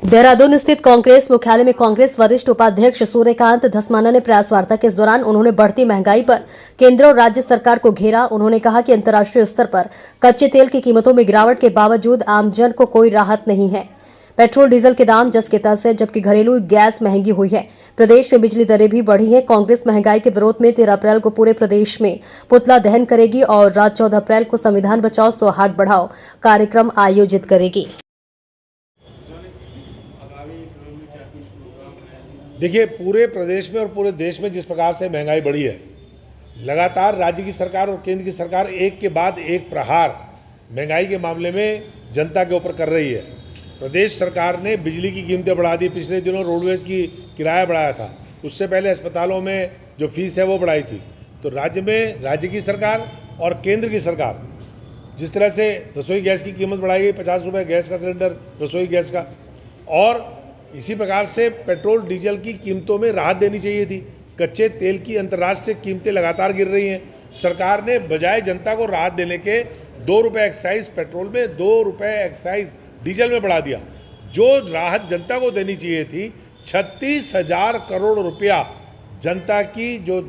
देहरादून स्थित कांग्रेस मुख्यालय में कांग्रेस वरिष्ठ उपाध्यक्ष सूर्यकांत धस्माना ने प्रेस वार्ता के इस दौरान उन्होंने बढ़ती महंगाई पर केंद्र और राज्य सरकार को घेरा। उन्होंने कहा कि अंतर्राष्ट्रीय स्तर पर कच्चे तेल की कीमतों में गिरावट के बावजूद आमजन को कोई राहत नहीं है। पेट्रोल डीजल के दाम जस के तस है, जबकि घरेलू गैस महंगी हुई है। प्रदेश में बिजली दरें भी बढ़ी हैं। कांग्रेस महंगाई के विरोध में 13 अप्रैल को पूरे प्रदेश में पुतला दहन करेगी और रात 14 अप्रैल को संविधान बचाओ सौहार्द बढ़ाओ कार्यक्रम आयोजित करेगी। देखिए, पूरे प्रदेश में और पूरे देश में जिस प्रकार से महंगाई बढ़ी है, लगातार राज्य की सरकार और केंद्र की सरकार एक के बाद एक प्रहार महंगाई के मामले में जनता के ऊपर कर रही है। प्रदेश सरकार ने बिजली की कीमतें बढ़ा दी, पिछले दिनों रोडवेज की किराया बढ़ाया था, उससे पहले अस्पतालों में जो फीस है वो बढ़ाई थी। तो राज्य में राज्य की सरकार और केंद्र की सरकार जिस तरह से रसोई गैस की कीमत बढ़ाई गई, 50 रुपये गैस का सिलेंडर रसोई गैस का, और इसी प्रकार से पेट्रोल डीजल की कीमतों में राहत देनी चाहिए थी। कच्चे तेल की अंतर्राष्ट्रीय कीमतें लगातार गिर रही हैं। सरकार ने बजाय जनता को राहत देने के 2 रुपये एक्साइज पेट्रोल में, 2 रुपये एक्साइज डीजल में बढ़ा दिया। जो राहत जनता को देनी चाहिए थी, 36,000 करोड़ रुपया जनता की जो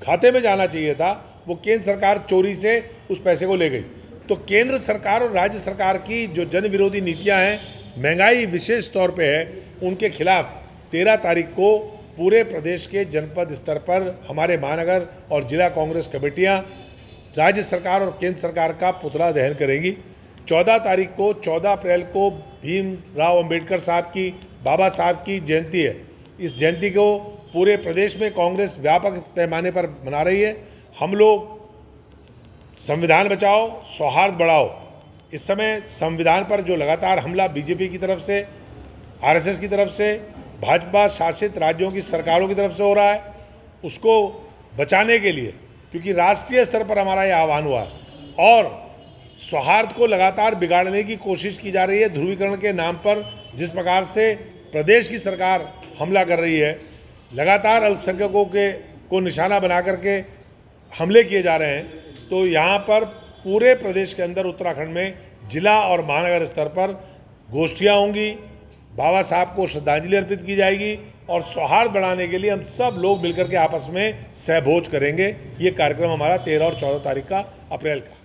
खाते में जाना चाहिए था, वो केंद्र सरकार चोरी से उस पैसे को ले गई। तो केंद्र सरकार और राज्य सरकार की जो जन विरोधी नीतियां हैं, महंगाई विशेष तौर पे है, उनके खिलाफ 13 तारीख को पूरे प्रदेश के जनपद स्तर पर हमारे महानगर और जिला कांग्रेस कमेटियां राज्य सरकार और केंद्र सरकार का पुतला दहन करेंगी। 14 तारीख को 14 अप्रैल को भीमराव अंबेडकर साहब की, बाबा साहब की जयंती है। इस जयंती को पूरे प्रदेश में कांग्रेस व्यापक पैमाने पर मना रही है। हम लोग संविधान बचाओ सौहार्द बढ़ाओ, इस समय संविधान पर जो लगातार हमला बीजेपी की तरफ से, आरएसएस की तरफ से, भाजपा शासित राज्यों की सरकारों की तरफ से हो रहा है, उसको बचाने के लिए, क्योंकि राष्ट्रीय स्तर पर हमारा ये आह्वान हुआ है और सौहार्द को लगातार बिगाड़ने की कोशिश की जा रही है। ध्रुवीकरण के नाम पर जिस प्रकार से प्रदेश की सरकार हमला कर रही है, लगातार अल्पसंख्यकों को निशाना बना करके हमले किए जा रहे हैं, तो यहाँ पर पूरे प्रदेश के अंदर उत्तराखंड में जिला और महानगर स्तर पर गोष्ठियाँ होंगी, बाबा साहब को श्रद्धांजलि अर्पित की जाएगी और सौहार्द बढ़ाने के लिए हम सब लोग मिलकर के आपस में सहभोज करेंगे। ये कार्यक्रम हमारा 13 और 14 तारीख का अप्रैल का।